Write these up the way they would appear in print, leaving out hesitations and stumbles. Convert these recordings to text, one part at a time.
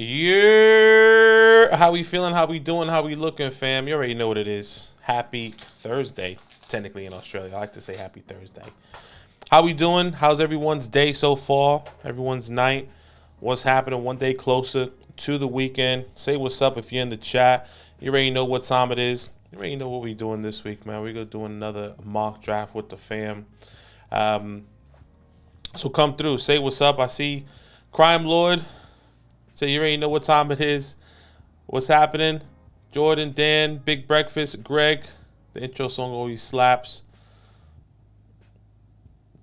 Yeah, how we feeling? How we doing? How we looking, fam? You already know what it is. Happy Thursday, technically in Australia. I like to say happy Thursday. How we doing? How's everyone's day so far? Everyone's night? What's happening? One day closer to the weekend. Say what's up if you're in the chat. You already know what time it is. You already know what we're doing this week, man. We're going to do another mock draft with the fam. So come through. Say what's up. I see Crime Lord. So you already know what time it is. What's happening? Jordan, Dan, Big Breakfast, Greg. The intro song always slaps.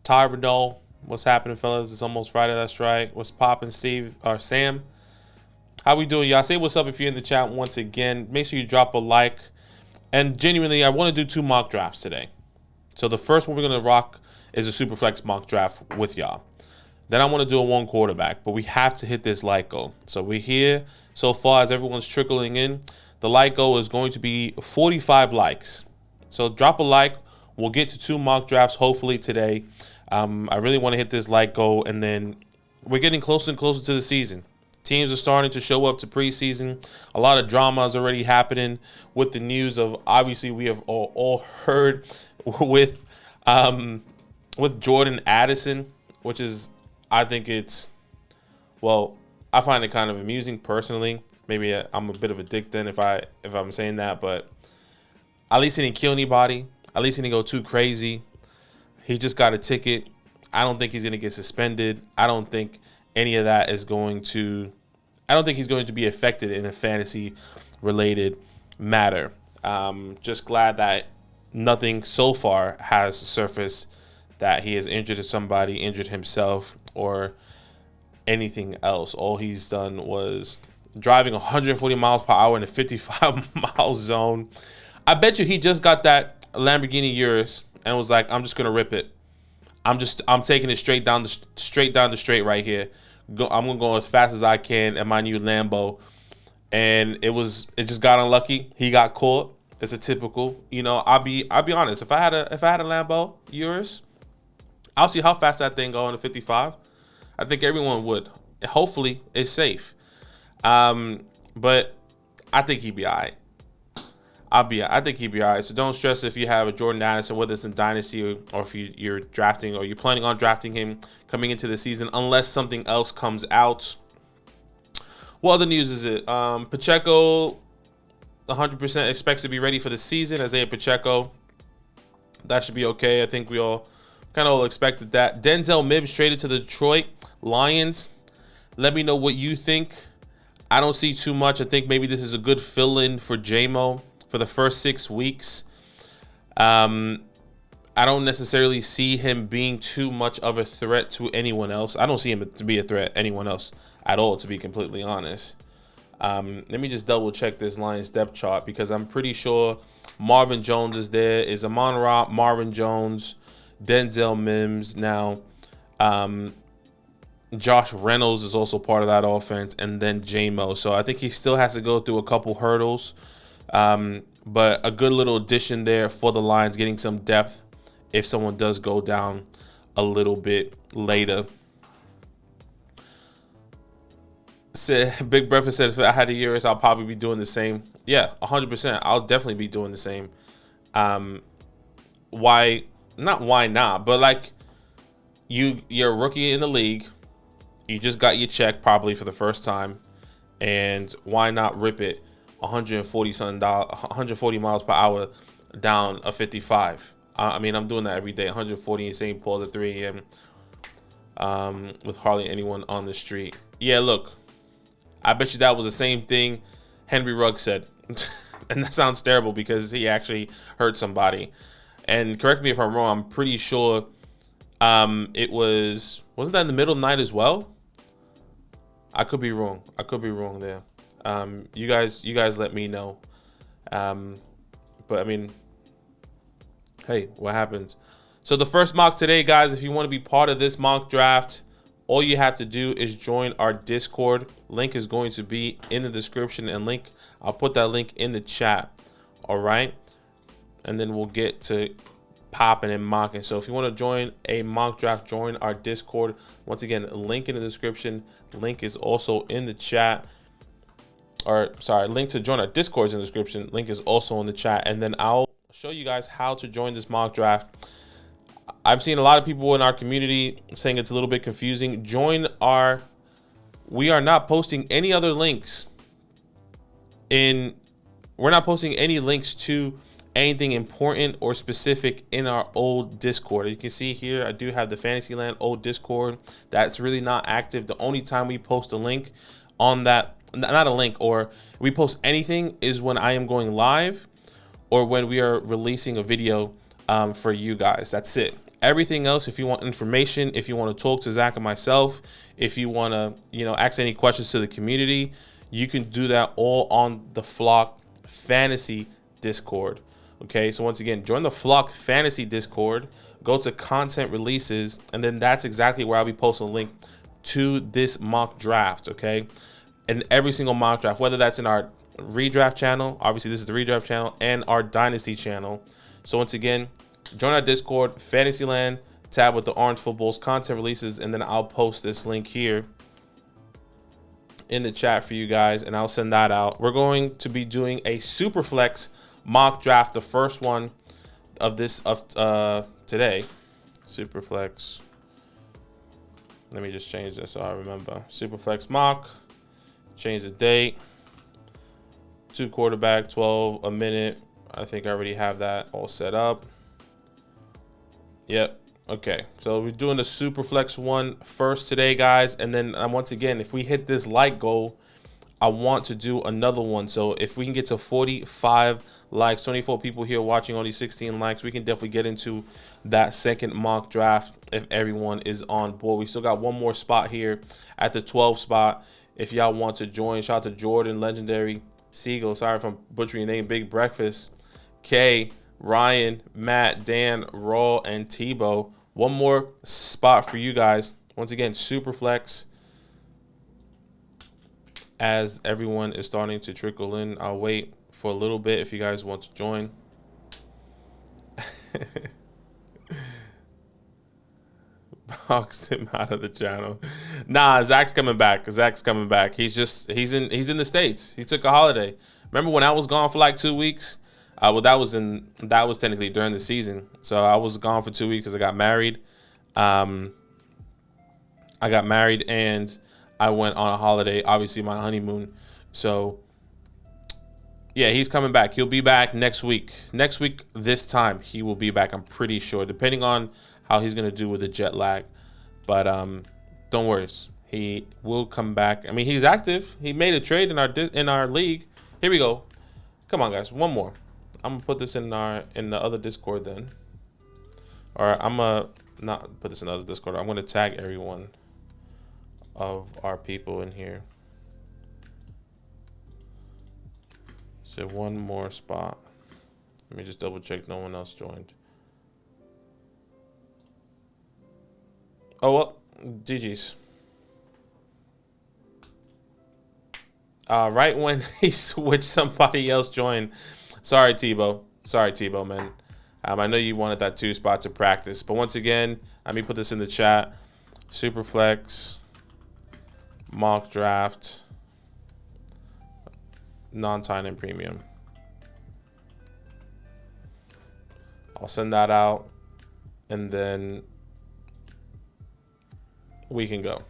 Ty Renault. What's happening, fellas? It's almost Friday. That's right. What's popping, Steve or Sam? How we doing, y'all? Say what's up if you're in the chat once again. Make sure you drop a like. And genuinely, I want to do 2 mock drafts today. So the first one we're going to rock is a Superflex mock draft with y'all. Then I want to do a 1 quarterback, but we have to hit this like goal. So we're here so far as everyone's trickling in. The like goal is going to be 45 likes. So drop a like. We'll get to 2 mock drafts hopefully today. I really want to hit this like goal, and then we're getting closer and closer to the season. Teams are starting to show up to preseason. A lot of drama is already happening with the news of, obviously, we have all heard with Jordan Addison, which is, I think it's, well, I find it kind of amusing personally. Maybe I'm a bit of a dick then if I'm saying that, but at least he didn't kill anybody. At least he didn't go too crazy. He just got a ticket. I don't think he's going to get suspended. I don't think any of that is going to, I don't think he's going to be affected in a fantasy related matter. Just glad that nothing so far has surfaced that he has injured somebody, injured himself, or anything else. All he's done was driving 140 miles per hour in a 55-mile zone. I bet you he just got that Lamborghini Urus and was like, I'm just gonna rip it. I'm taking it straight down the straight right here. I'm gonna go as fast as I can in my new Lambo. And it just got unlucky. He got caught. It's a typical, I'll be honest. If I had a Lambo Urus, I'll see how fast that thing go in the 55. I think everyone would. Hopefully, it's safe. But I think he'd be all right. I think he'd be all right. So don't stress if you have a Jordan Addison, whether it's in Dynasty or if you're drafting or you're planning on drafting him coming into the season, unless something else comes out. What other news is it? Pacheco, 100% expects to be ready for the season. Isaiah Pacheco, that should be okay. I think we all kind of all expected that. Denzel Mims traded to the Detroit Lions. Let me know what you think. I don't see too much. I think maybe this is a good fill-in for J-Mo for the first 6 weeks. I don't necessarily see him being too much of a threat to anyone else. I don't see him to be a threat to anyone else at all, to be completely honest. Let me just double check this Lions depth chart because I'm pretty sure Marvin Jones is there. Is Amon-Ra, Marvin Jones, Denzel Mims. Now, Josh Reynolds is also part of that offense, and then J-Mo. So I think he still has to go through a couple hurdles. But a good little addition there for the Lions, getting some depth if someone does go down a little bit later. Big Breakfast said if I had a Urus, I'll probably be doing the same. Yeah, 100%. I'll definitely be doing the same. Why not? But like, you're a rookie in the league. You just got your check probably for the first time, and why not rip it 140 miles per hour down a 55? I mean, I'm doing that every day. 140 in St. Paul at 3 a.m. With hardly anyone on the street. Yeah, look, I bet you that was the same thing Henry Ruggs said, and that sounds terrible because he actually hurt somebody. And correct me if I'm wrong. I'm pretty sure it wasn't that in the middle of the night as well? I could be wrong. There. You guys let me know. But I mean, hey, what happens? So the first mock today, guys, if you want to be part of this mock draft, all you have to do is join our Discord. Link is going to be in the description, and I'll put that link in the chat. All right. And then we'll get to popping and mocking. So if you want to join a mock draft, join our Discord. Once again, link in the description. Link is also in the chat. or sorry, link to join our Discord is in the description. Link is also in the chat, and then I'll show you guys how to join this mock draft. I've seen a lot of people in our community saying it's a little bit confusing. We are not posting any other links we're not posting any links to anything important or specific in our old Discord. You can see here, I do have the Fantasyland old Discord that's really not active. The only time we post a link on that, not a link, or we post anything is when I am going live or when we are releasing a video for you guys. That's it. Everything else, if you want information, if you want to talk to Zach and myself, if you want to, ask any questions to the community, you can do that all on the Flock Fantasy Discord. Okay, so once again, join the Flock Fantasy Discord, go to content releases, and then that's exactly where I'll be posting a link to this mock draft. Okay, and every single mock draft, whether that's in our redraft channel, obviously this is the redraft channel, and our dynasty channel. So once again, join our Discord, Fantasyland, tab with the orange footballs, content releases, and then I'll post this link here in the chat for you guys, and I'll send that out. We're going to be doing a Superflex mock draft, the first one of today. Superflex. Let me just change this so I remember. Superflex mock. Change the date. 2 quarterback, 12 a minute. I think I already have that all set up. Yep. Okay, so we're doing the Superflex one first today, guys, and then once again, if we hit this like goal, I want to do another one. So if we can get to 45 likes, 24 people here watching, only 16 likes, we can definitely get into that second mock draft if everyone is on board. We still got one more spot here at the 12 spot. If y'all want to join, shout out to Jordan, Legendary, Siegel, sorry if I'm butchering your name, Big Breakfast, Kay, Ryan, Matt, Dan, Raw, and Tebow. One more spot for you guys. Once again, Superflex. As everyone is starting to trickle in, I'll wait for a little bit if you guys want to join. Box him out of the channel. Nah, Zach's coming back. Zach's coming back. He's in the States. He took a holiday. Remember when I was gone for like 2 weeks? Well, that was technically during the season. So I was gone for 2 weeks because I got married. I got married and I went on a holiday, obviously my honeymoon. So yeah, he's coming back. He'll be back next week. Next week, this time, he will be back, I'm pretty sure, depending on how he's going to do with the jet lag. But don't worry. He will come back. I mean, he's active. He made a trade in our league. Here we go. Come on, guys. One more. I'm going to put this in the other Discord then. Or I'm going to not put this in the other Discord. I'm going to tag everyone of our people in here. So one more spot. Let me just double check no one else joined. Oh, well, GG's. Right when he switched, somebody else joined. Sorry, Tebow. Sorry, Tebow, man. I know you wanted that 2 spot to practice. But once again, let me put this in the chat. Superflex, mock draft, non-tight end premium. I'll send that out, and then we can go.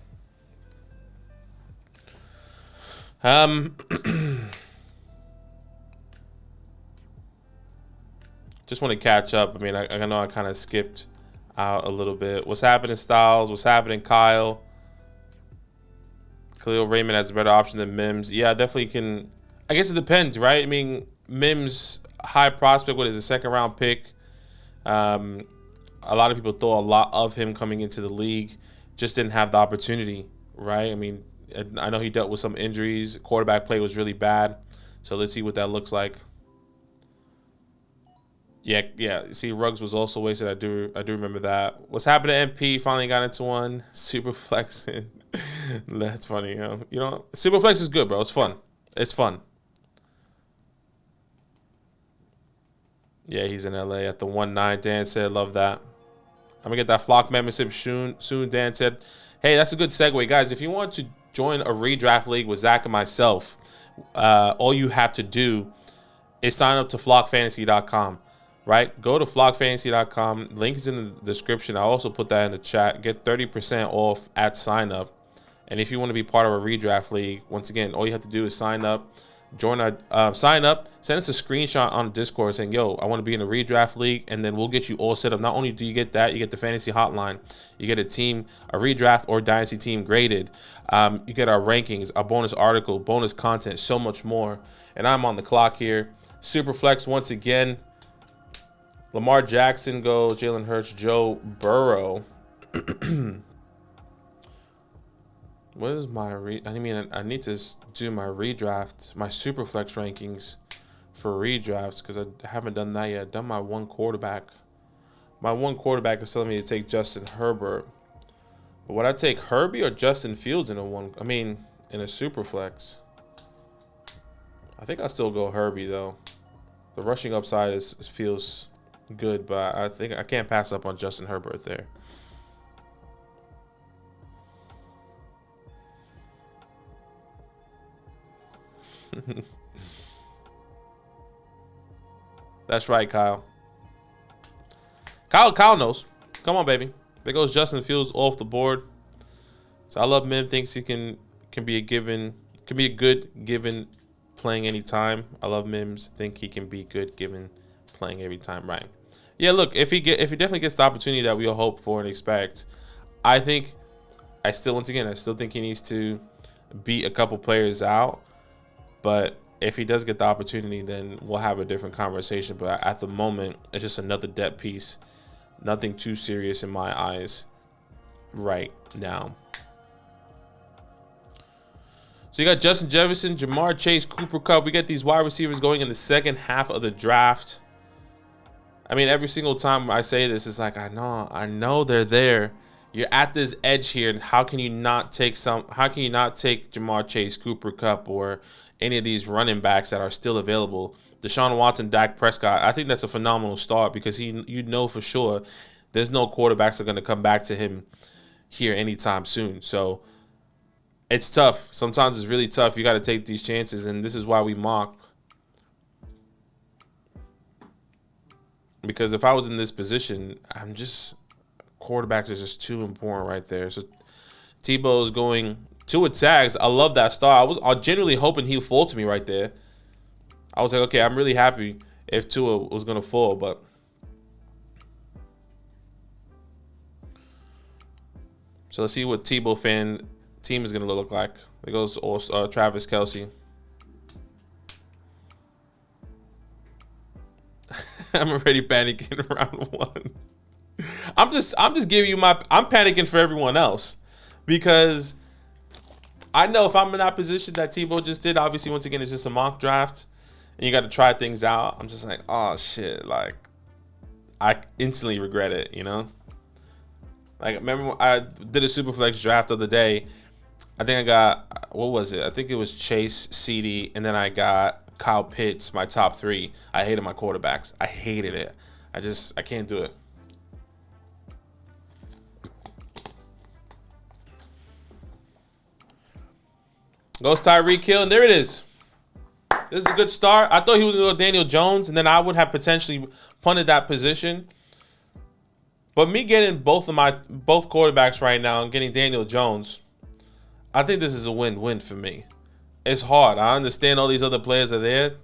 Just want to catch up. I mean, I know I kind of skipped out a little bit. What's happening, Styles? What's happening, Kyle? Khalil Raymond has a better option than Mims. Yeah, I definitely can. I guess it depends, right? I mean, Mims, high prospect, what is a 2nd round pick? A lot of people thought a lot of him coming into the league, just didn't have the opportunity, right? I mean, I know he dealt with some injuries. Quarterback play was really bad. So let's see what that looks like. Yeah. See, Ruggs was also wasted. I do remember that. What's happening to MP? Finally got into one. Super flexing. That's funny. You know, Superflex is good, bro. It's fun. It's fun. Yeah, he's in LA at the 1-9. Dan said, love that. I'm gonna get that Flock membership soon. Dan said, hey, that's a good segue, guys. If you want to join a redraft league with Zach and myself, all you have to do is sign up to flockfantasy.com, right? Go to flockfantasy.com. Link is in the description. I also put that in the chat. Get 30% off at sign up. And if you want to be part of a redraft league, once again, all you have to do is sign up. Join our sign up, send us a screenshot on Discord saying, yo, I want to be in a redraft league, and then we'll get you all set up. Not only do you get that, you get the fantasy hotline, you get a team, a redraft or dynasty team graded, you get our rankings, our bonus article, bonus content, so much more. And I'm on the clock here. Superflex once again. Lamar Jackson goes, Jalen Hurts, Joe Burrow. What is my I need to do my redraft, my Superflex rankings for redrafts, because I haven't done that yet. I've done my one quarterback. My one quarterback is telling me to take Justin Herbert. But would I take Herbie or Justin Fields in a Superflex? I think I'll still go Herbie though. The rushing upside feels good, but I think I can't pass up on Justin Herbert there. That's right, Kyle. Kyle knows. Come on, baby. There goes Justin Fields off the board. So I love Mim. Thinks he can be a good given playing anytime. I love Mims. Think he can be good given playing every time. Right. Yeah. Look, if he definitely gets the opportunity that we all hope for and expect, I still think he needs to beat a couple players out. But if he does get the opportunity, then we'll have a different conversation. But at the moment, it's just another depth piece. Nothing too serious in my eyes right now. So you got Justin Jefferson, Jamar Chase, Cooper Kupp. We get these wide receivers going in the second half of the draft. I mean, every single time I say this, it's like, I know they're there. You're at this edge here, and how can you not take Jamar Chase, Cooper Kupp, or any of these running backs that are still available? Deshaun Watson, Dak Prescott. I think that's a phenomenal start, because you know for sure there's no quarterbacks that are going to come back to him here anytime soon. So it's tough. Sometimes it's really tough. You got to take these chances, and this is why we mock. Because if I was in this position, quarterbacks are just too important right there. So Tebow is going Tua tags. I love that star. I was genuinely hoping he'd fall to me right there. I was like, okay, I'm really happy if Tua was going to fall, but so let's see what Tebow fan team is going to look like. There goes Travis Kelce. I'm already panicking around one. I'm just giving you I'm panicking for everyone else, because I know if I'm in that position that Tebow just did, obviously once again it's just a mock draft and you got to try things out. I'm just like, oh shit, like I instantly regret it, you know? Like, remember when I did a Superflex draft the other day? I think I got, what was it? I think it was Chase, CD, and then I got Kyle Pitts, my top three. I hated my quarterbacks. I hated it. I can't do it. Goes Tyreek Hill, and there it is. This is a good start. I thought he was going to go Daniel Jones, and then I would have potentially punted that position. But me getting both quarterbacks right now and getting Daniel Jones, I think this is a win-win for me. It's hard. I understand all these other players are there.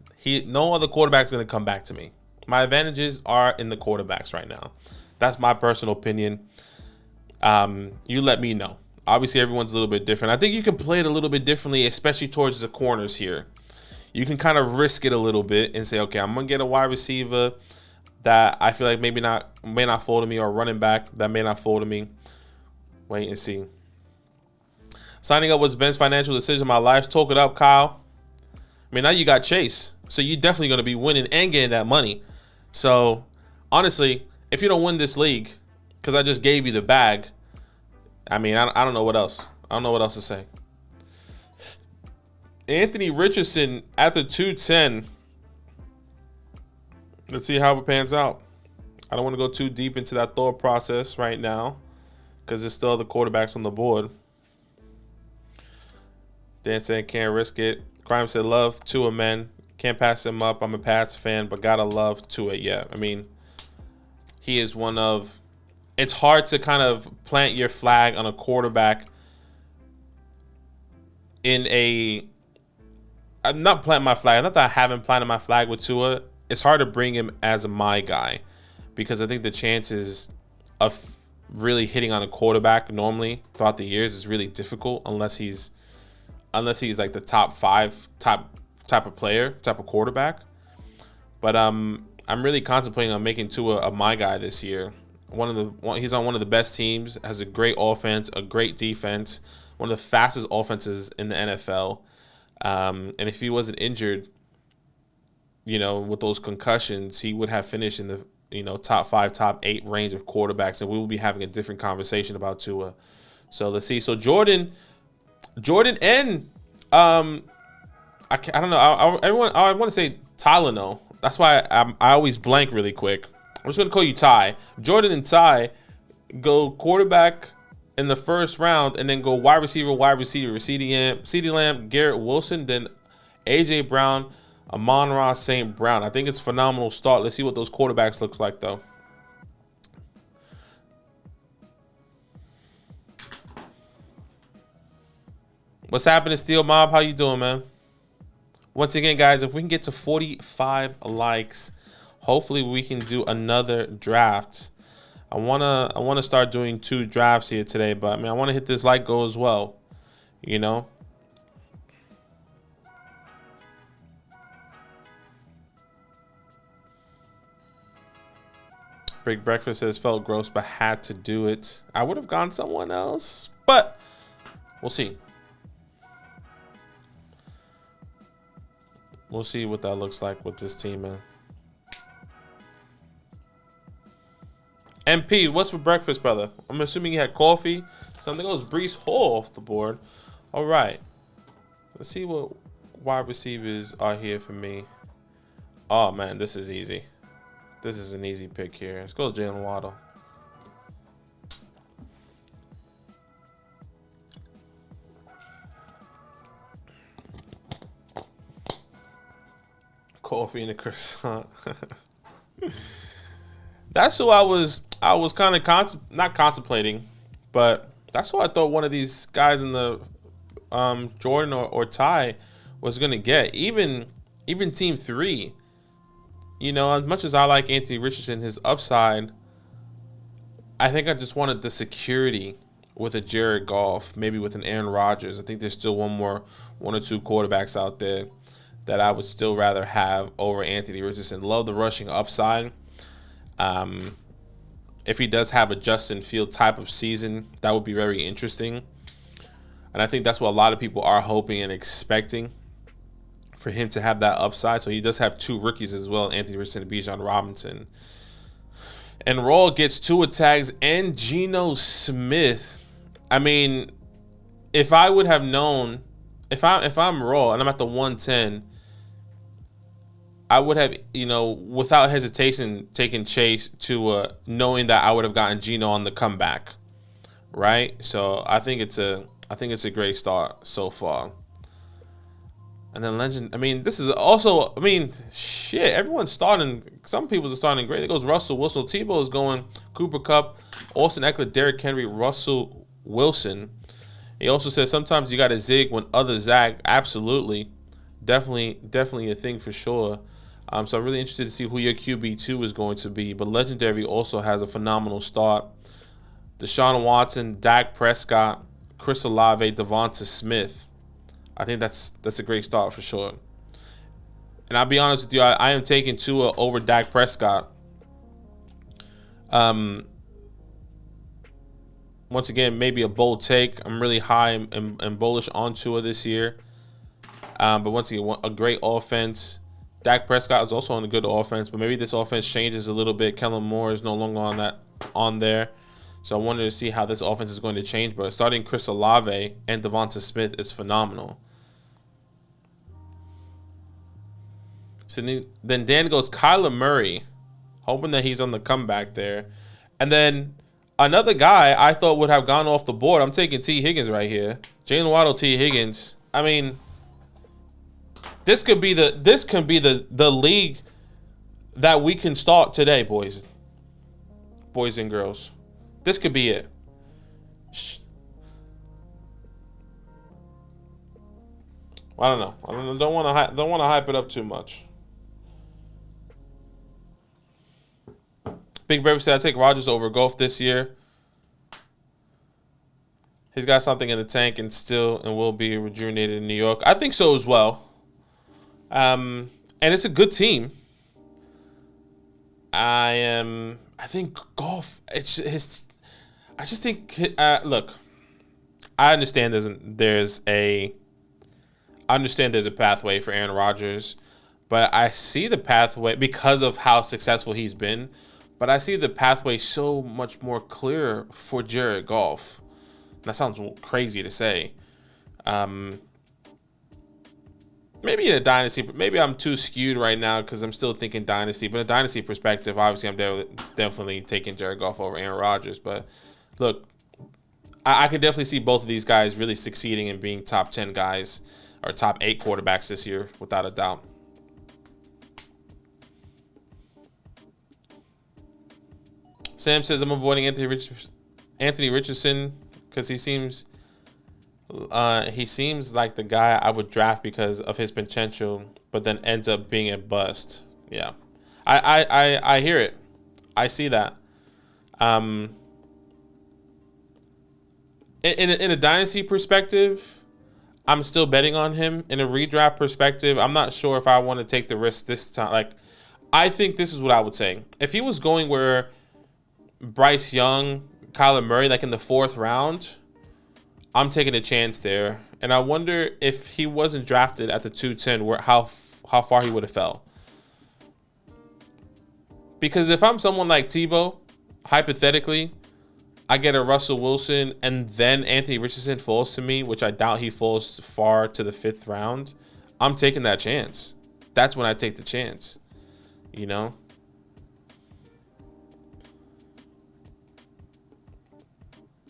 No other quarterback's going to come back to me. My advantages are in the quarterbacks right now. That's my personal opinion. You let me know. Obviously, everyone's a little bit different. I think you can play it a little bit differently, especially towards the corners here. You can kind of risk it a little bit and say, okay, I'm going to get a wide receiver that I feel like may not fall to me, or a running back that may not fall to me. Wait and see. Signing up was the best financial decision of my life. Talk it up, Kyle. I mean, now you got Chase. So you're definitely going to be winning and getting that money. So, honestly, if you don't win this league, because I just gave you the bag, I mean, I don't know what else. I don't know what else to say. Anthony Richardson at the 210. Let's see how it pans out. I don't want to go too deep into that thought process right now, because there's still other quarterbacks on the board. Dan said can't risk it. Crime said, love Tua, man. Can't pass him up. I'm a Pats fan, but gotta love Tua. Yeah, I mean, he is one of... It's hard to kind of plant your flag on a quarterback in a... I'm not planting my flag. Not that I haven't planted my flag with Tua. It's hard to bring him as my guy because I think the chances of really hitting on a quarterback normally throughout the years is really difficult unless he's like the top 5 type of player, type of quarterback. But I'm really contemplating on making Tua a my guy this year. He's on one of the best teams, has a great offense, a great defense, one of the fastest offenses in the NFL. And if he wasn't injured, with those concussions, he would have finished in the top 5, top 8 range of quarterbacks, and we will be having a different conversation about Tua. So let's see. So Jordan, and I don't know. I want to say Tylenol. That's why I always blank really quick. I'm just gonna call you Ty. Jordan and Ty go quarterback in the first round, and then go wide receiver. CeeDee Lamb, Garrett Wilson, then AJ Brown, Amon-Ra St. Brown. I think it's a phenomenal start. Let's see what those quarterbacks looks like though. What's happening, Steel Mob? How you doing, man? Once again, guys, if we can get to 45 likes, hopefully we can do another draft. I wanna start doing 2 drafts here today, but I mean I want to hit this like goal as well. Big Breakfast says felt gross but had to do it. I would have gone someone else, but we'll see. We'll see what that looks like with this team, man. MP, what's for breakfast, brother? I'm assuming you had coffee. Something goes Breece Hall off the board. All right. Let's see what wide receivers are here for me. Oh, man, this is easy. This is an easy pick here. Let's go Jalen Waddle. Coffee and a croissant. That's who I was kind of not contemplating, but that's who I thought one of these guys in the Jordan or Ty was gonna get. Even team 3. As much as I like Anthony Richardson, his upside, I think I just wanted the security with a Jared Goff, maybe with an Aaron Rodgers. I think there's still one or 2 quarterbacks out there that I would still rather have over Anthony Richardson. Love the rushing upside. If he does have a Justin Field type of season, that would be very interesting. And I think that's what a lot of people are hoping and expecting, for him to have that upside. So he does have 2 rookies as well, Anthony Richardson and Bijan Robinson. And Raw gets 2 tags and Geno Smith. I mean, if I would have known, if I'm Raw and I'm at the 110, I would have, without hesitation, taken Chase to knowing that I would have gotten Geno on the comeback, right? So I think it's a great start so far. And then Legend, I mean, this is also, I mean, shit, everyone's starting. Some people are starting great. It goes Russell Wilson. Tebow is going Cooper Kupp, Austin Eckler, Derrick Henry, Russell Wilson. He also says sometimes you got to zig when others zag. Absolutely. Definitely a thing for sure. So I'm really interested to see who your QB2 is going to be. But Legendary also has a phenomenal start. Deshaun Watson, Dak Prescott, Chris Olave, Devonta Smith. I think that's a great start for sure. And I'll be honest with you, I am taking Tua over Dak Prescott. Once again, maybe a bold take. I'm really high and bullish on Tua this year. But once again, a great offense. Dak Prescott is also on a good offense, but maybe this offense changes a little bit. Kellen Moore is no longer on there. So I wanted to see how this offense is going to change. But starting Chris Olave and Devonta Smith is phenomenal. So then Dan goes Kyler Murray, hoping that he's on the comeback there. And then another guy I thought would have gone off the board. I'm taking T. Higgins right here. Jalen Waddle, T. Higgins. I mean, This can be the league that we can start today, boys and girls. This could be it. I don't know. Don't want to hype it up too much. Big Beverly said I take Rodgers over Goff this year. He's got something in the tank and will be rejuvenated in New York. I think so as well. And it's a good team. I think Goff. I just think. Look, I understand there's a pathway for Aaron Rodgers, but I see the pathway because of how successful he's been. But I see the pathway so much more clear for Jared Goff. That sounds crazy to say. Maybe in a dynasty, maybe I'm too skewed right now because I'm still thinking dynasty. But in a dynasty perspective, obviously I'm definitely taking Jared Goff over Aaron Rodgers. But look, I could definitely see both of these guys really succeeding and being top 10 guys or top 8 quarterbacks this year, without a doubt. Sam says I'm avoiding Anthony Richardson because he seems like the guy I would draft because of his potential, but then ends up being a bust. Yeah, I hear it. I see that. In a dynasty perspective, I'm still betting on him. In a redraft perspective, I'm not sure if I want to take the risk this time. Like, I think this is what I would say. If he was going where Bryce Young, Kyler Murray, like in the 4th round, I'm taking a chance there. And I wonder if he wasn't drafted at the 210, how far he would have fell. Because if I'm someone like Tebow, hypothetically, I get a Russell Wilson and then Anthony Richardson falls to me, which I doubt he falls far to the 5th round, I'm taking that chance. That's when I take the chance, you know?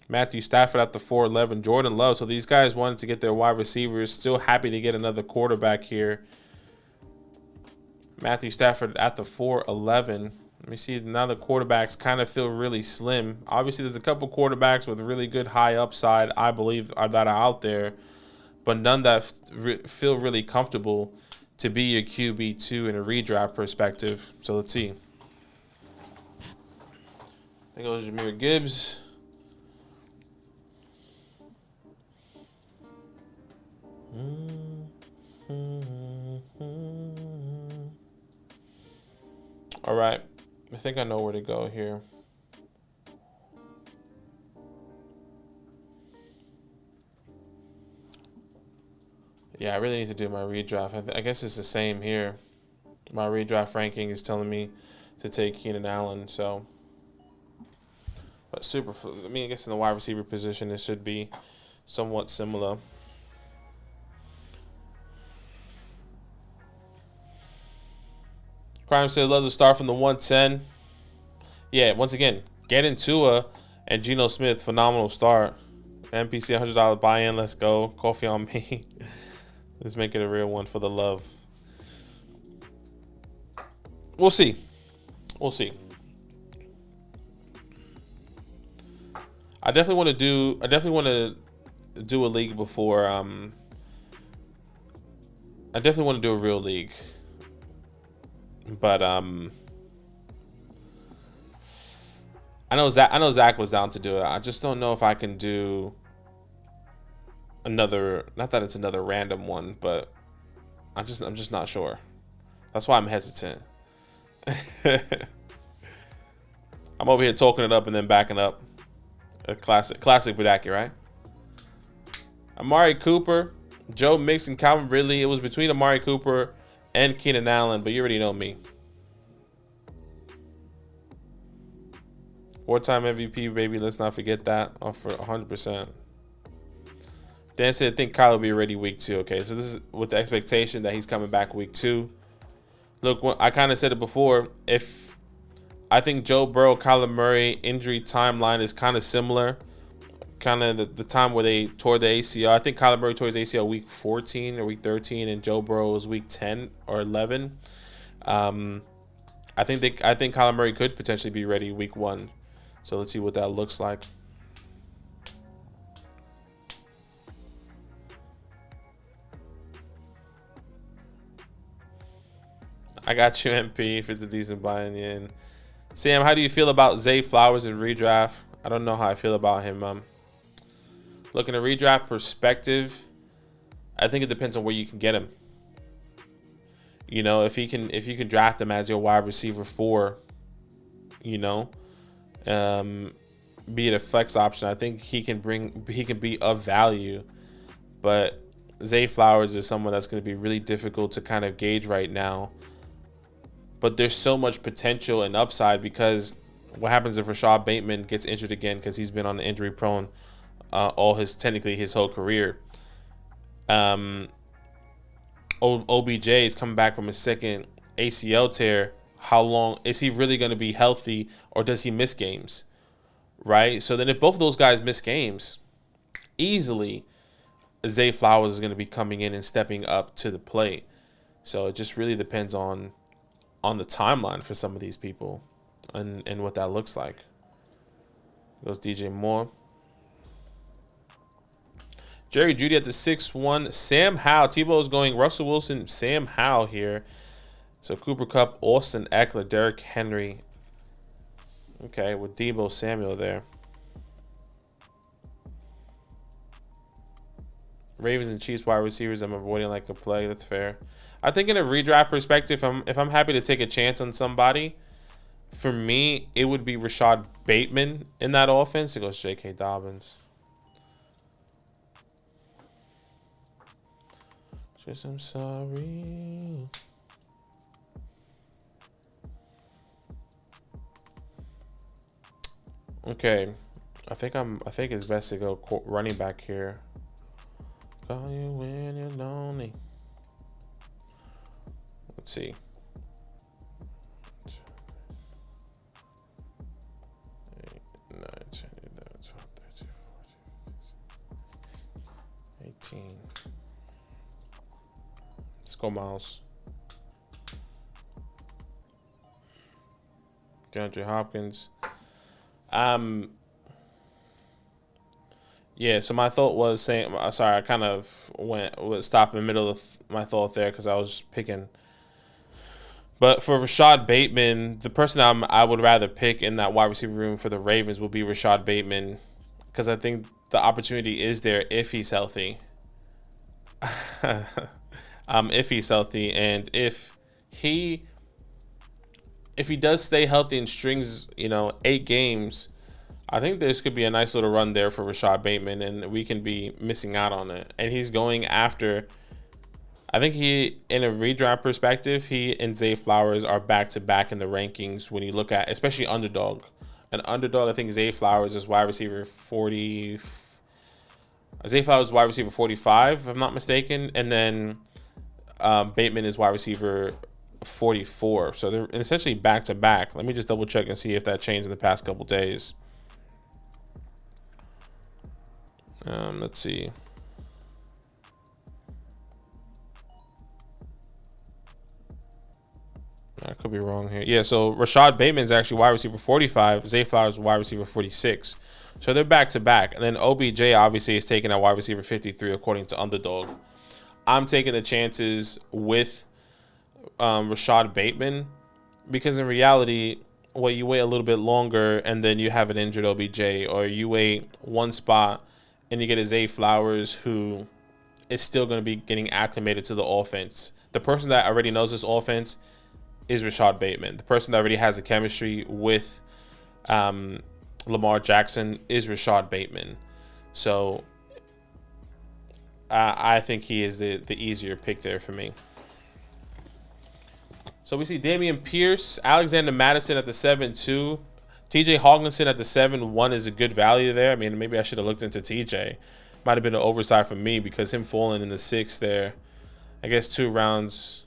Matthew Stafford at the 4-11. Jordan Love. So these guys wanted to get their wide receivers. Still happy to get another quarterback here. Matthew Stafford at the 4-11. Let me see. Now the quarterbacks kind of feel really slim. Obviously, there's a couple quarterbacks with really good high upside, I believe, that are out there. But none that feel really comfortable to be your QB2 in a redraft perspective. So let's see. There goes Jahmyr Gibbs. All right, I think I know where to go here. Yeah, I really need to do my redraft. I guess it's the same here. My redraft ranking is telling me to take Keenan Allen. So, but I guess in the wide receiver position, it should be somewhat similar. Crime said, love to start from the 110. Yeah, once again, get in Tua and Geno Smith. Phenomenal start. NPC $100 buy-in. Let's go. Coffee on me. Let's make it a real one for the love. We'll see. We'll see. I definitely want to do a league before. I definitely want to do a real league. But I know Zach was down to do it. I just don't know if I can do another. Not that it's another random one, but I'm just not sure. That's why I'm hesitant. I'm over here talking it up and then backing up. A classic Budaki, right? Amari Cooper, Joe Mixon, Calvin Ridley. It was between Amari Cooper and Keenan Allen, but you already know me. 4-time MVP, baby. Let's not forget that. For 100%. Dan said, I think Kyle will be ready week 2. Okay, so this is with the expectation that he's coming back week 2. Look, I kind of said it before. If I think Joe Burrow, Kyler Murray injury timeline is kind of similar. kind of the time where they tore the ACL. I think Kyler Murray tore his ACL week 14 or week 13, and Joe Burrow was week 10 or 11. I think Kyler Murray could potentially be ready week 1. So let's see what that looks like. I got you, MP, if it's a decent buy-in. Yeah. Sam, how do you feel about Zay Flowers in redraft? I don't know how I feel about him. Looking at redraft perspective, I think it depends on where you can get him. You know, if you can draft him as your wide receiver 4, you know, be it a flex option, I think he can be of value. But Zay Flowers is someone that's going to be really difficult to kind of gauge right now. But there's so much potential and upside, because what happens if Rashad Bateman gets injured again, because he's been on the injury prone technically his whole career. OBJ is coming back from his second ACL tear. How long is he really going to be healthy, or does he miss games? Right? So then if both of those guys miss games, easily Zay Flowers is going to be coming in and stepping up to the plate. So it just really depends on the timeline for some of these people and what that looks like. Goes DJ Moore. Jerry Jeudy at the 6-1. Sam Howell. Tebow's going Russell Wilson, Sam Howell here. So Cooper Kupp, Austin Eckler, Derrick Henry. Okay, with Deebo Samuel there. Ravens and Chiefs wide receivers I'm avoiding like a plague. That's fair. I think in a redraft perspective, if I'm happy to take a chance on somebody, for me, it would be Rashad Bateman in that offense. It goes J.K. Dobbins. Just I'm sorry. Okay, I think it's best to go running back here. Call you when you're lonely. Let's see. 8, 9, 10, 11, 12, 13, 14, 18. Let's go, Miles. DeAndre Hopkins. Yeah, so my thought was saying, sorry, I kind of would stop in the middle of my thought there because I was picking. But for Rashad Bateman, the person I would rather pick in that wide receiver room for the Ravens would be Rashad Bateman, because I think the opportunity is there if he's healthy. If he's healthy, and if he does stay healthy and strings, 8 games, I think this could be a nice little run there for Rashad Bateman, and we can be missing out on it. And he's going after, I think in a redraft perspective, he and Zay Flowers are back-to-back in the rankings when you look at, especially underdog. An underdog, I think Zay Flowers is wide receiver 40. Zay Flowers is wide receiver 45, if I'm not mistaken. And then Bateman is wide receiver 44. So they're essentially back-to-back. Let me just double-check and see if that changed in the past couple days. Let's see. I could be wrong here. Yeah, so Rashad Bateman is actually wide receiver 45. Zay Flowers is wide receiver 46. So they're back-to-back. And then OBJ obviously is taking at wide receiver 53 according to Underdog. I'm taking the chances with Rashad Bateman because in reality, you wait a little bit longer and then you have an injured OBJ, or you wait one spot and you get a Zay Flowers who is still going to be getting acclimated to the offense. The person that already knows this offense is Rashad Bateman. The person that already has a chemistry with Lamar Jackson is Rashad Bateman. So I think he is the easier pick there for me. So we see Dameon Pierce, Alexander Madison at the 7-2. TJ Hawkinson at the 7-1 is a good value there. I mean, maybe I should have looked into TJ. Might have been an oversight for me because him falling in the 6th there, I guess 2 rounds.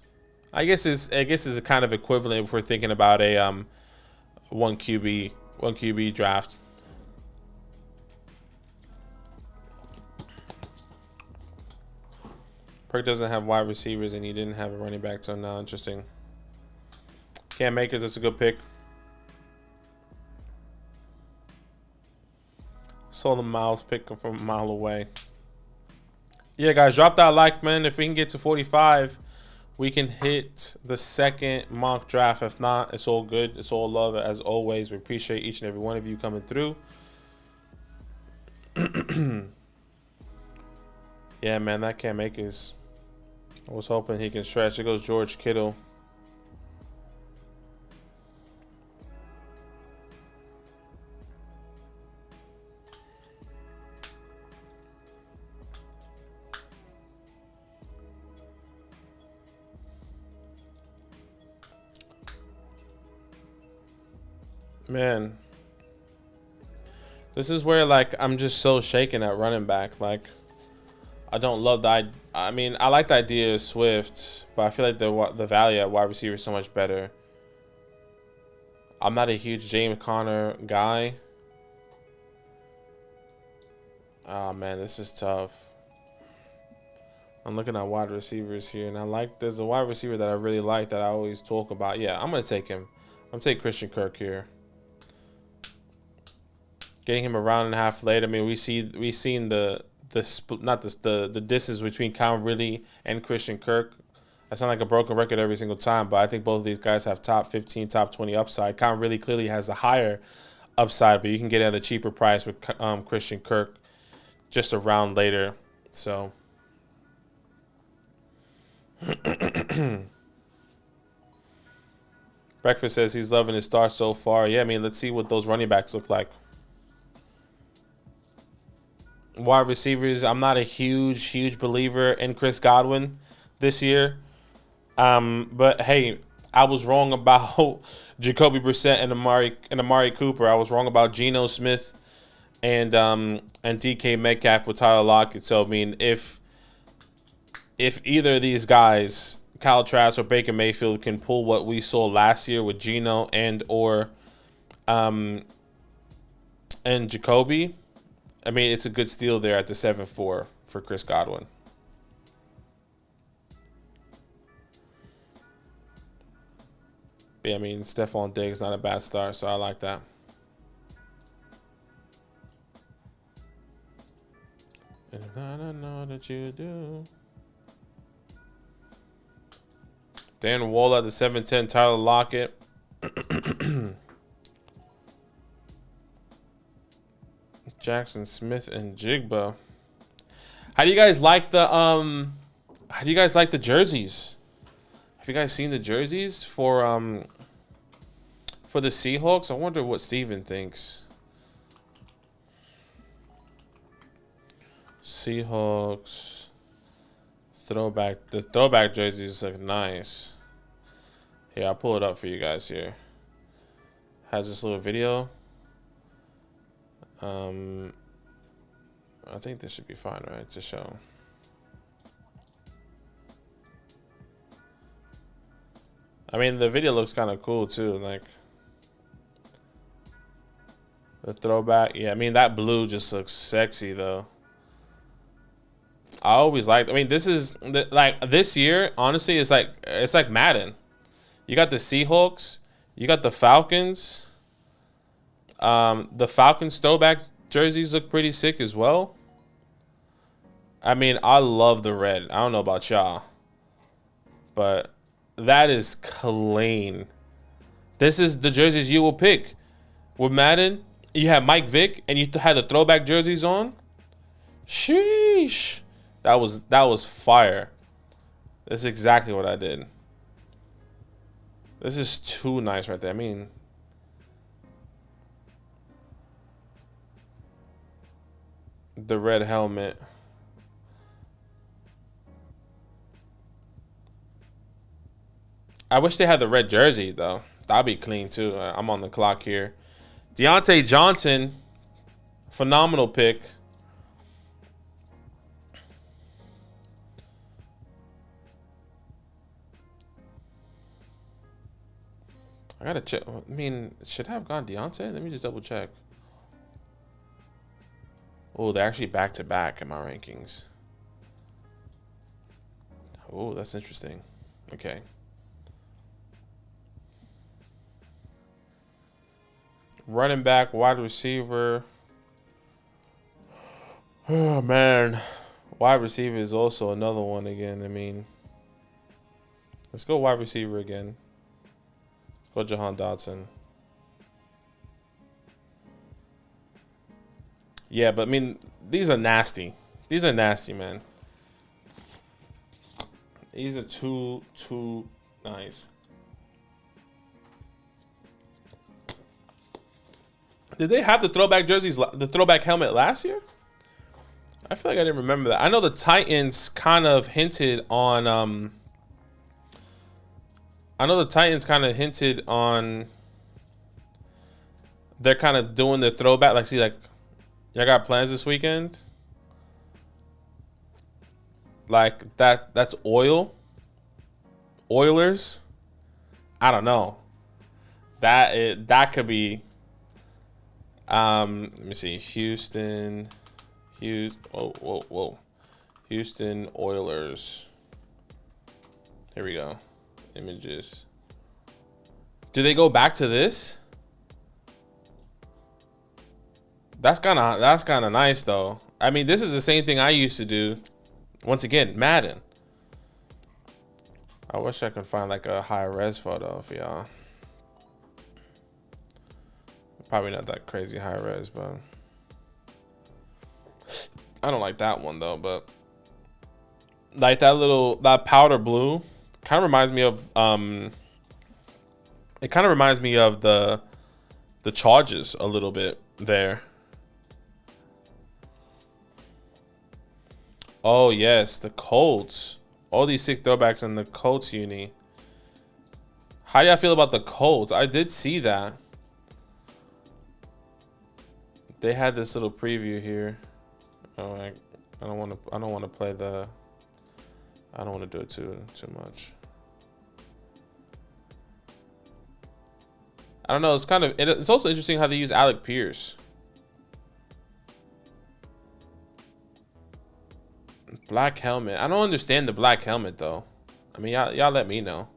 I guess is a kind of equivalent if we're thinking about a 1 QB draft. Perk doesn't have wide receivers, and he didn't have a running back till now. Interesting. Cam Akers, that's a good pick. Saw the Miles pick from a mile away. Yeah, guys, drop that like, man. If we can get to 45, we can hit the second mock draft. If not, it's all good. It's all love, as always. We appreciate each and every one of you coming through. Yeah, man, that Cam Akers. I was hoping he can stretch. It goes George Kittle. Man, this is where, like, I'm just so shaken at running back. Like, I don't love the. I mean, I like the idea of Swift, but I feel like the value at wide receiver is so much better. I'm not a huge James Conner guy. Oh man, this is tough. I'm looking at wide receivers here, and there's a wide receiver that I really like that I always talk about. Yeah, I'm gonna take him. I'm gonna take Christian Kirk here. Getting him a round and a half late. I mean, we've seen the distance between Calvin Ridley and Christian Kirk. I sound like a broken record every single time, but I think both of these guys have top 15, top 20 upside. Calvin Ridley clearly has the higher upside, but you can get it at a cheaper price with Christian Kirk just a round later. So Breakfast says he's loving his start so far. Yeah, I mean, let's see what those running backs look like. Wide receivers, I'm not a huge believer in Chris Godwin this year. But hey, I was wrong about Jacoby Brissett and Amari Cooper. I was wrong about Geno Smith and DK Metcalf with Tyler Lockett. So I mean, if either of these guys, Kyle Trask or Baker Mayfield, can pull what we saw last year with Geno and Jacoby, I mean, it's a good steal there at the 7-4 for Chris Godwin. Yeah, I mean, Stephon Diggs, not a bad start, so I like that. And I know that you do. Dan Wall at the 7-10, Tyler Lockett. Jackson Smith and Jigba. How do you guys like the jerseys? Have you guys seen the jerseys for the Seahawks? I wonder what Steven thinks. Seahawks throwback. The throwback jerseys look nice. Yeah, I'll pull it up for you guys here. Has this little video. I think this should be fine, right, to show. I mean, the video looks kind of cool too, like the throwback. Yeah, I mean, that blue just looks sexy though. I always liked. I mean, this is like this year. Honestly, it's like Madden. You got the Seahawks. You got the Falcons. The Falcons throwback jerseys look pretty sick as well. I mean, I love the red. I don't know about y'all, but that is clean. This is the jerseys you will pick. With Madden, you have Mike Vick, and you had the throwback jerseys on. Sheesh. That was fire. That's exactly what I did. This is too nice right there. I mean, the red helmet. I wish they had the red jersey though. That'd be clean too. I'm on the clock here. Deontay Johnson, phenomenal pick. I gotta check. I mean, should I have gone Deontay? Let me just double check. Oh, they're actually back to back in my rankings. Oh, that's interesting. Okay. Running back, wide receiver. Oh, man. Wide receiver is also another one again. I mean, let's go wide receiver again. Go Jahan Dotson. Yeah, but I mean, these are nasty. These are nasty, man. These are too nice. Did they have the throwback jerseys, the throwback helmet last year? I feel like I didn't remember that. I know the Titans kind of hinted on. I know the Titans kind of hinted on. They're kind of doing the throwback. Like, see, like, y'all got plans this weekend? Like that's Oilers. I don't know. That could be. Let me see. Houston. Whoa. Houston Oilers. Here we go. Images. Do they go back to this? That's kind of nice though. I mean, this is the same thing I used to do. Once again, Madden. I wish I could find like a high res photo for y'all. Probably not that crazy high res, but I don't like that one though. But like that powder blue kind of reminds me of it kind of reminds me of the Chargers a little bit there. Oh yes, the Colts. All these sick throwbacks in the Colts uni. How do y'all feel about the Colts? I did see that. They had this little preview here. Oh, I don't want to play the. I don't want to do it too much. I don't know. It's kind of. It's also interesting how they use Alec Pierce. Black helmet. I don't understand the black helmet though. I mean, y'all let me know.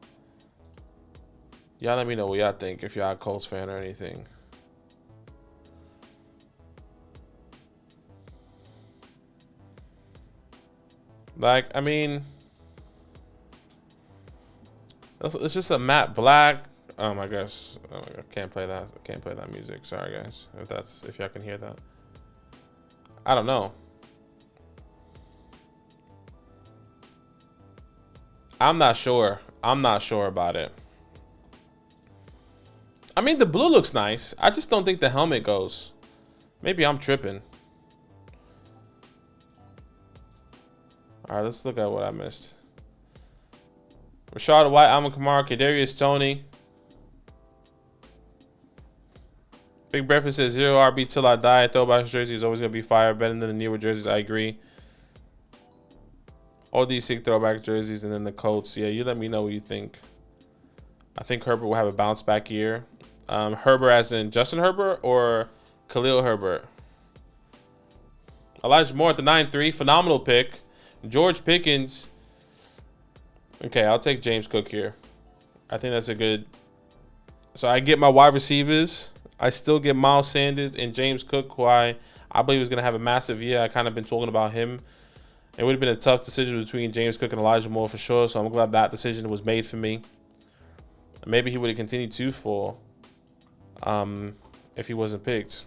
Y'all let me know what y'all think if y'all a Colts fan or anything. Like, I mean, it's just a matte black. Oh my gosh, I can't play that. I can't play that music. Sorry guys, if y'all can hear that. I don't know. I'm not sure. I'm not sure about it. I mean, the blue looks nice. I just don't think the helmet goes. Maybe I'm tripping. All right, let's look at what I missed. Rashad White, Alvin Kamara, Kadarius Toney. Big Breakfast says 0 RB till I die. Throwback jersey is always going to be fire. Better than the newer jerseys. I agree. All these sick throwback jerseys and then the Colts. Yeah, you let me know what you think. I think Herbert will have a bounce back year. Herbert as in Justin Herbert or Khalil Herbert? Elijah Moore at the 9-3. Phenomenal pick. George Pickens. Okay, I'll take James Cook here. I think that's a good. So I get my wide receivers. I still get Miles Sanders and James Cook, who I believe is going to have a massive year. I kind of been talking about him. It would have been a tough decision between James Cook and Elijah Moore for sure. So I'm glad that decision was made for me. Maybe he would have continued to fall if he wasn't picked.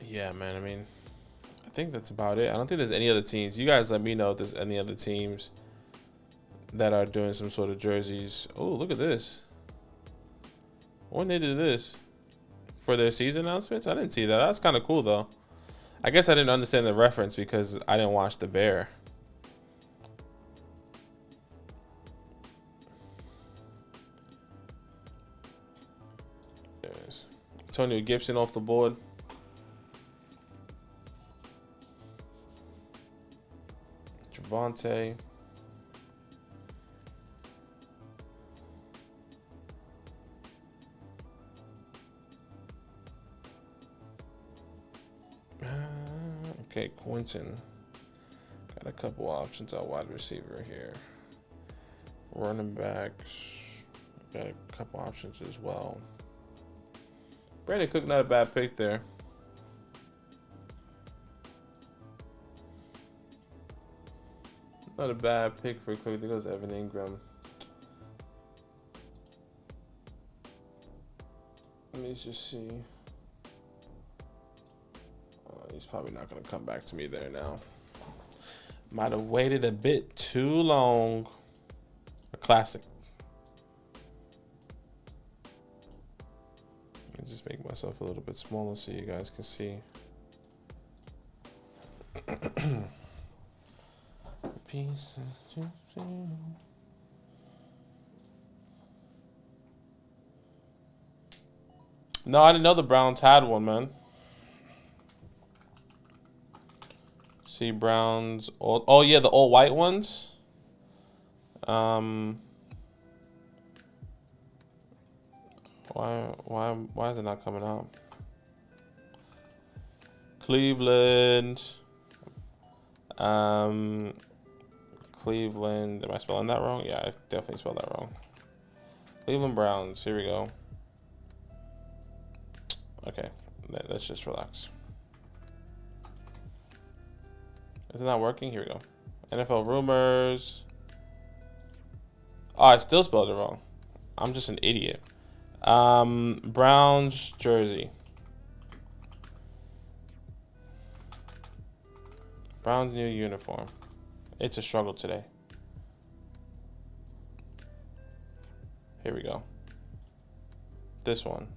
Yeah, man. I mean, I think that's about it. I don't think there's any other teams. You guys let me know if there's any other teams that are doing some sort of jerseys. Oh, look at this. When they did this for their season announcements, I didn't see that. That's kind of cool though. I guess I didn't understand the reference because I didn't watch the Bear. There's Antonio Gibson off the board. Devontae. Okay, Quentin. Got a couple options at wide receiver here. Running backs. Got a couple options as well. Brandon Cook, not a bad pick there. Not a bad pick for Cook. There goes Evan Ingram. Let me just see. He's probably not going to come back to me there now. Might have waited a bit too long. A classic. Let me just make myself a little bit smaller so you guys can see. No, I didn't know the Browns had one, man. See Browns. Oh yeah, the all white ones. Why is it not coming out? Cleveland. Cleveland. Am I spelling that wrong? Yeah, I definitely spelled that wrong. Cleveland Browns. Here we go. Okay, let's just relax. Is it not working? Here we go. NFL rumors. Oh, I still spelled it wrong. I'm just an idiot. Browns jersey. Browns new uniform. It's a struggle today. Here we go. This one.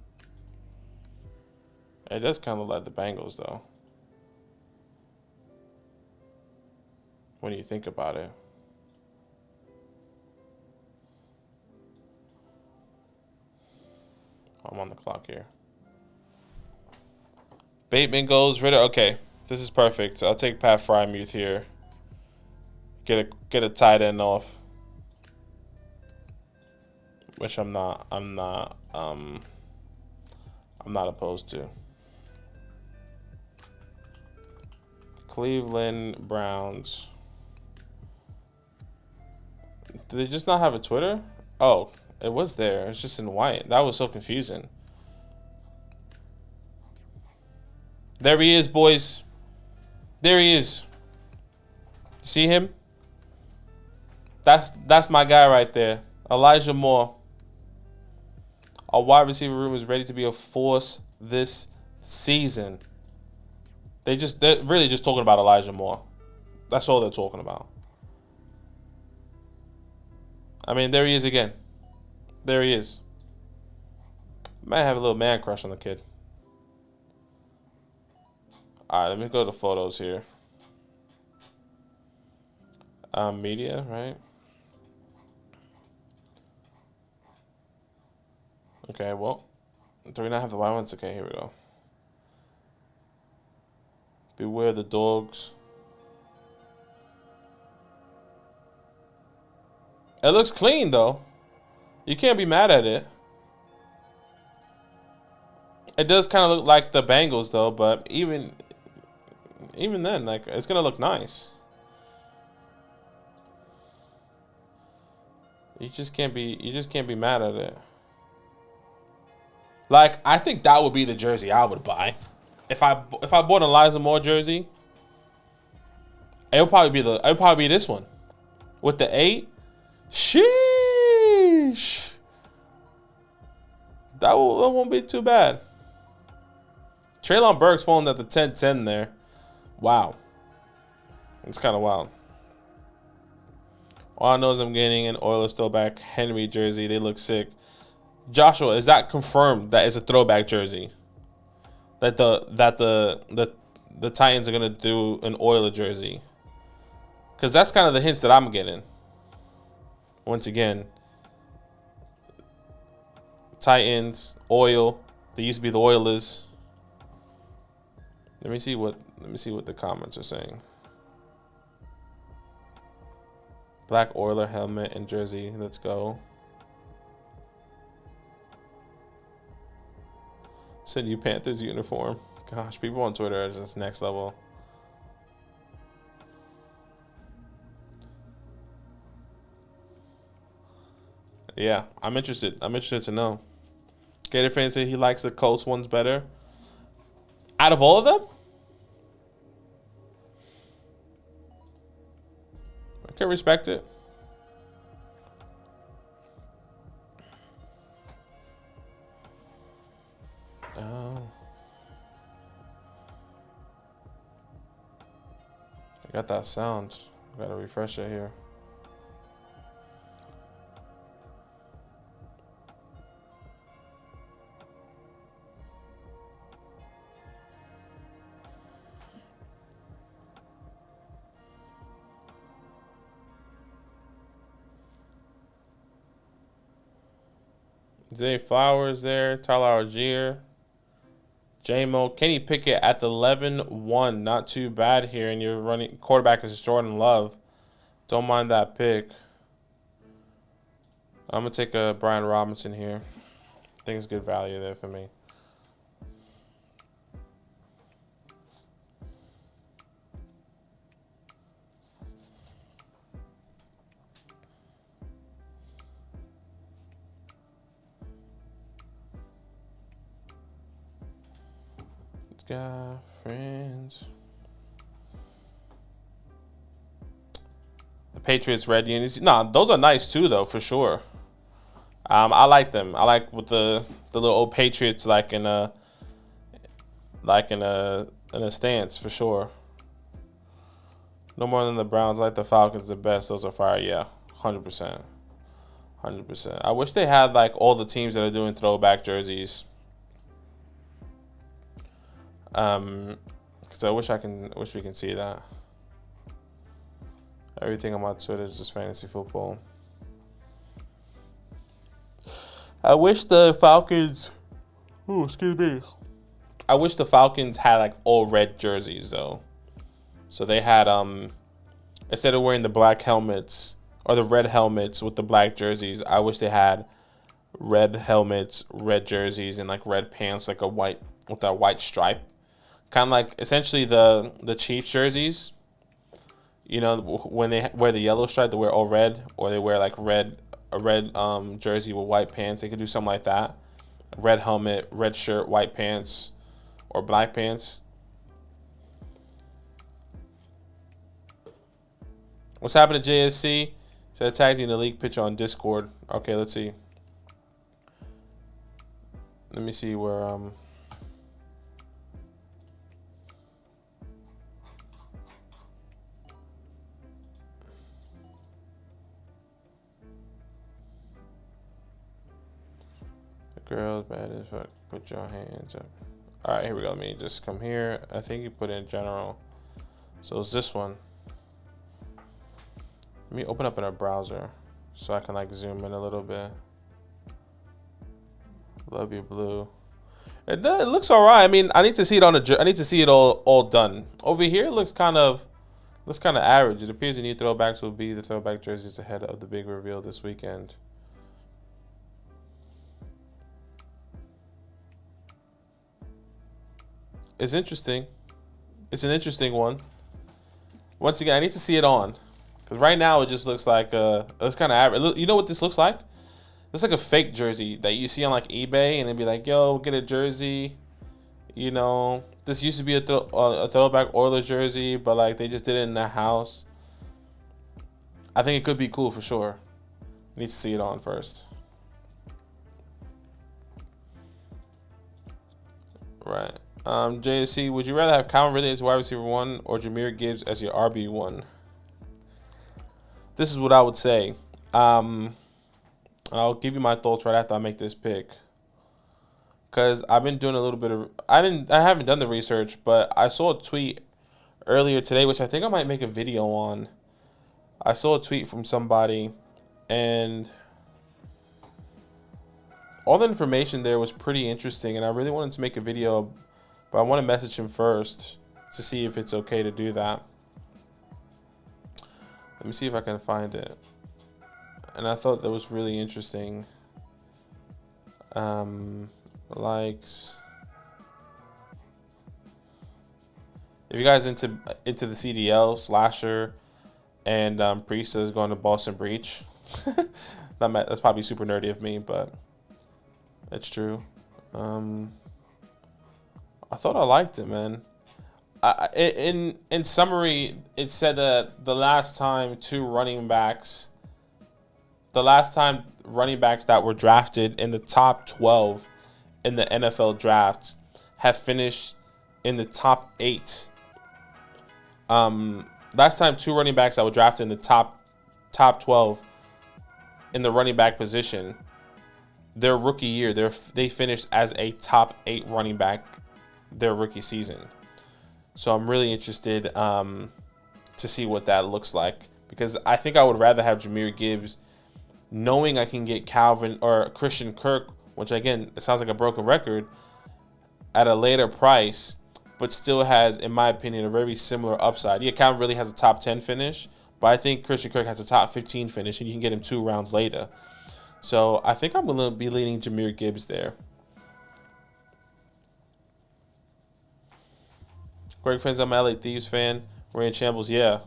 It does kind of look like the Bengals, though. When you think about it. I'm on the clock here. Bateman goes. Ritter. Okay, this is perfect. I'll take Pat Frymuth here. Get a tight end off. Which I'm not opposed to. Cleveland Browns. Do they just not have a Twitter? Oh, it was there. It's just in white. That was so confusing. There he is, boys. There he is. See him? That's my guy right there. Elijah Moore. Our wide receiver room is ready to be a force this season. They're really just talking about Elijah Moore. That's all they're talking about. I mean, there he is again. There he is. Might have a little man crush on the kid. All right, let me go to photos here. Media, right? Okay, well, do we not have the white ones? Okay, here we go. Beware the dogs. It looks clean, though. You can't be mad at it. It does kind of look like the Bengals, though, but even then, like, it's gonna look nice. You just can't be mad at it. Like, I think that would be the jersey I would buy. If I bought an Elijah Moore jersey, it would probably be this one. With the 8. Sheesh. That won't be too bad. Treylon Burks falling at the 10-10 there. Wow. It's kind of wild. All I know is I'm getting an Oilers throwback Henry jersey. They look sick. Joshua, is that confirmed that it's a throwback jersey? That the Titans are gonna do an Oiler jersey? Because that's kind of the hints that I'm getting. Once again, Titans, Oil. They used to be the Oilers. Let me see what the comments are saying. Black Oiler helmet and jersey. Let's go. Send you Panthers uniform. Gosh, people on Twitter are just next level. Yeah, I'm interested. I'm interested to know. Gator fan said he likes the Colts ones better. Out of all of them? I can respect it. Oh. I got that sound. Gotta refresh it here. Zay Flowers there, Tyler Algier, J-Mo, Kenny Pickett at the 11-1. Not too bad here, and you're running quarterback is Jordan Love. Don't mind that pick. I'm gonna take a Brian Robinson here. I think it's good value there for me. Got friends. The Patriots red unis. Nah, those are nice too, though, for sure. I like them. I like with the little old Patriots like in a stance for sure. No more than the Browns. I like the Falcons the best. Those are fire. Yeah, 100%. 100%. I wish they had like all the teams that are doing throwback jerseys. Because I wish we can see that. Everything on my Twitter is just fantasy football. I wish the Falcons. Oh, excuse me. I wish the Falcons had like all red jerseys though. So they had instead of wearing the black helmets or the red helmets with the black jerseys, I wish they had red helmets, red jerseys, and like red pants, like a white with that white stripe. Kind of like essentially the Chiefs jerseys, you know, when they wear the yellow stripe, they wear all red, or they wear like a red jersey with white pants. They could do something like that. Red helmet, red shirt, white pants, or black pants. What's happening to JSC? Said tagged you in the league picture on Discord. Okay, let's see. Let me see where girls bad as fuck. Put your hands up. All right, here we go. Let me just come here. I think you put in general. So it's this one. Let me open up in a browser so I can like zoom in a little bit. Love you, blue. It looks all right. I mean, I need to see it on I need to see it all done. Over here, it looks kind of average. It appears the new throwbacks will be the throwback jerseys ahead of the big reveal this weekend. It's interesting. It's an interesting one. Once again, I need to see it on. Because right now, it just looks like, it's kind of average. You know what this looks like? It's like a fake jersey that you see on like eBay, and they'd be like, yo, get a jersey. You know, this used to be a throwback Oilers jersey, but like they just did it in the house. I think it could be cool for sure. Need to see it on first. Right. JSC, would you rather have Calvin Ridley as wide receiver 1 or Jahmyr Gibbs as your RB1? This is what I would say. I'll give you my thoughts right after I make this pick. Because I've been doing a little bit of... I haven't done the research, but I saw a tweet earlier today, which I think I might make a video on. I saw a tweet from somebody, and all the information there was pretty interesting, and I really wanted to make a video, but I want to message him first to see if it's okay to do that. Let me see if I can find it. And I thought that was really interesting. Likes. If you guys into the CDL, Slasher and Priest is going to Boston Breach. That's probably super nerdy of me, but it's true. I thought I liked it, man. In summary, it said that the last time running backs that were drafted in the top 12 in the NFL draft have finished in the top 8. Last time 2 running backs that were drafted in the top 12 in the running back position, their rookie year, they finished as a top 8 running back their rookie season. So I'm really interested to see what that looks like, because I think I would rather have Jahmyr Gibbs, knowing I can get Calvin or Christian Kirk, which again, it sounds like a broken record, at a later price, but still has, in my opinion, a very similar upside. Yeah, Calvin really has a top 10 finish, but I think Christian Kirk has a top 15 finish, and you can get him 2 rounds later. So I think I'm going to be leaning Jahmyr Gibbs there. Greg Fans, I'm an LA Thieves fan. Rand Shambles, yeah.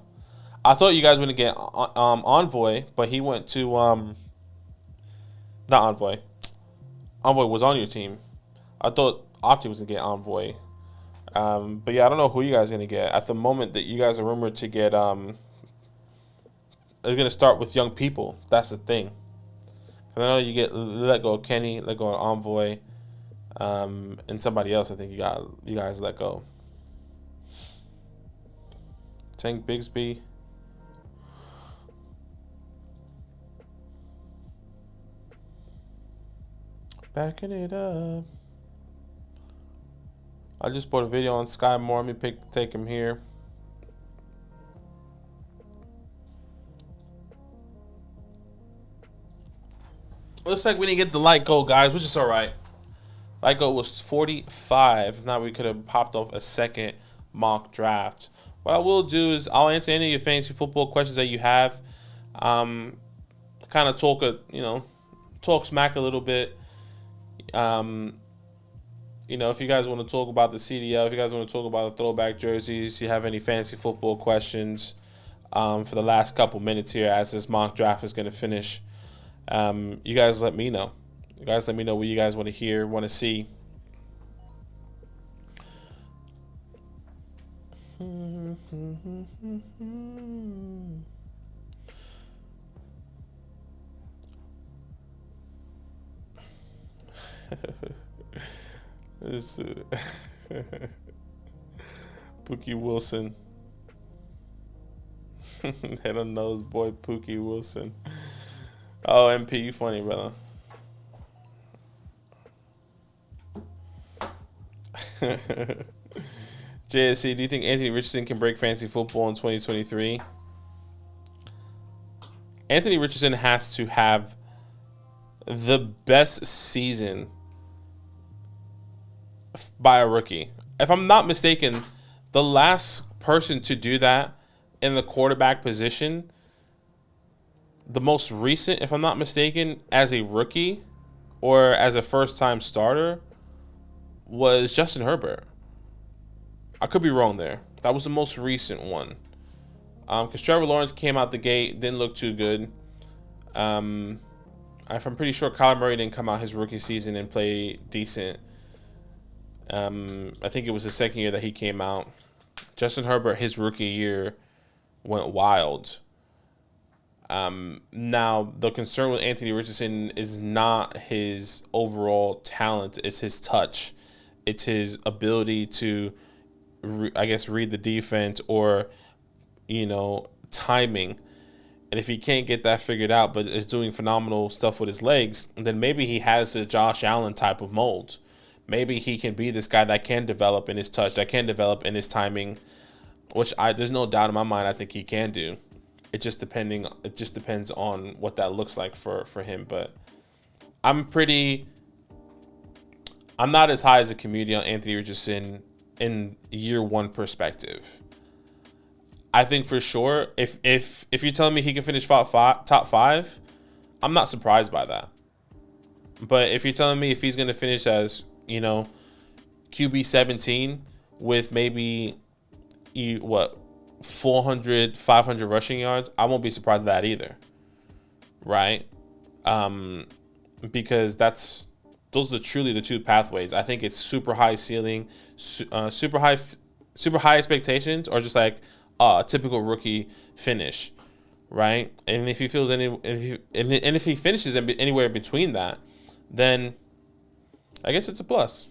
I thought you guys were going to get Envoy, but he went to not Envoy. Envoy was on your team. I thought Opti was going to get Envoy. But yeah, I don't know who you guys are going to get. At the moment that you guys are rumored to get, they're going to start with young people. That's the thing. I know you let go of Kenny, let go of Envoy, and somebody else I think you guys let go. Tank Bigsby. Backing it up. I just bought a video on Sky Moore. Let me take him here. Looks like we didn't get the light goal, guys, which is all right. Light goal was 45. Now we could have popped off a second mock draft. What I will do is I'll answer any of your fantasy football questions that you have. Kind of talk smack a little bit. If you guys want to talk about the CDL, if you guys want to talk about the throwback jerseys, you have any fantasy football questions for the last couple minutes here as this mock draft is going to finish, you guys let me know. You guys let me know what you guys want to hear, want to see. This Pookie Wilson. They don't know his boy Pookie Wilson. Oh, MP, you funny, brother. JSC, do you think Anthony Richardson can break fantasy football in 2023? Anthony Richardson has to have the best season by a rookie. If I'm not mistaken, the last person to do that in the quarterback position, the most recent, if I'm not mistaken, as a rookie or as a first-time starter, was Justin Herbert. I could be wrong there. That was the most recent one. Because Trevor Lawrence came out the gate, didn't look too good. I'm pretty sure Kyler Murray didn't come out his rookie season and play decent. I think it was the second year that he came out. Justin Herbert, his rookie year, went wild. Now, the concern with Anthony Richardson is not his overall talent. It's his touch. It's his ability to, read the defense or, timing. And if he can't get that figured out but is doing phenomenal stuff with his legs, then maybe he has the Josh Allen type of mold. Maybe he can be this guy that can develop in his touch, that can develop in his timing, which there's no doubt in my mind I think he can do. It just depends on what that looks like for him. But I'm not as high as the community on Anthony Richardson in year one perspective. I think for sure, if you're telling me he can finish top five, I'm not surprised by that. But if you're telling me if he's going to finish as, QB 17 with maybe 400, 500 rushing yards, I won't be surprised at that either. Right? Because those are truly the two pathways. I think it's super high ceiling, super high expectations, or just like a typical rookie finish, right? And if he feels if he finishes anywhere between that, then I guess it's a plus.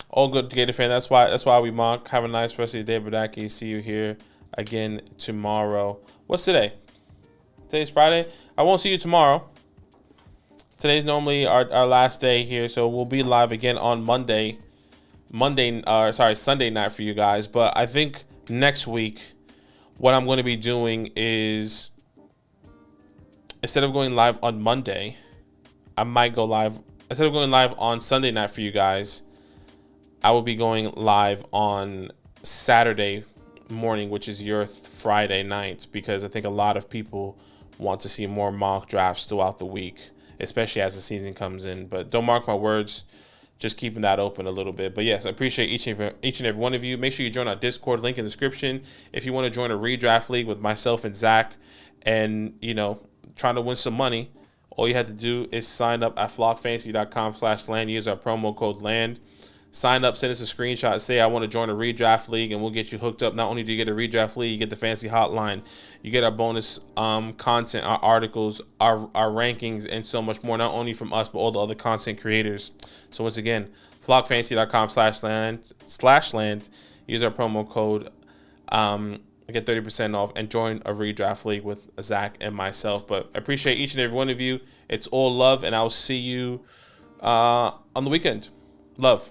All good, Gator fan. That's why we mock. Have a nice rest of your day, Badaki. See you here again tomorrow. What's today? Today's Friday. I won't see you tomorrow. Today's normally our last day here, so we'll be live again on Sunday night for you guys. But I think next week, what I'm going to be doing is, instead of going live on Monday, I might go live. Instead of going live on Sunday night for you guys, I will be going live on Saturday morning, which is your Friday night, because I think a lot of people want to see more mock drafts throughout the week, especially as the season comes in. But don't mark my words, just keeping that open a little bit. But yes, I appreciate each and every one of you. Make sure you join our Discord, link in the description. If you want to join a redraft league with myself and Zach, and trying to win some money, all you have to do is sign up at flockfantasy.com/land. Use our promo code LAND. Sign up, send us a screenshot, say I want to join a redraft league, and we'll get you hooked up. Not only do you get a redraft league, you get the fancy hotline, you get our bonus content, our articles, our rankings, and so much more, not only from us, but all the other content creators. So once again, flockfantasy.com/land. Use our promo code, get 30% off, and join a redraft league with Zach and myself. But I appreciate each and every one of you. It's all love, and I'll see you on the weekend. Love.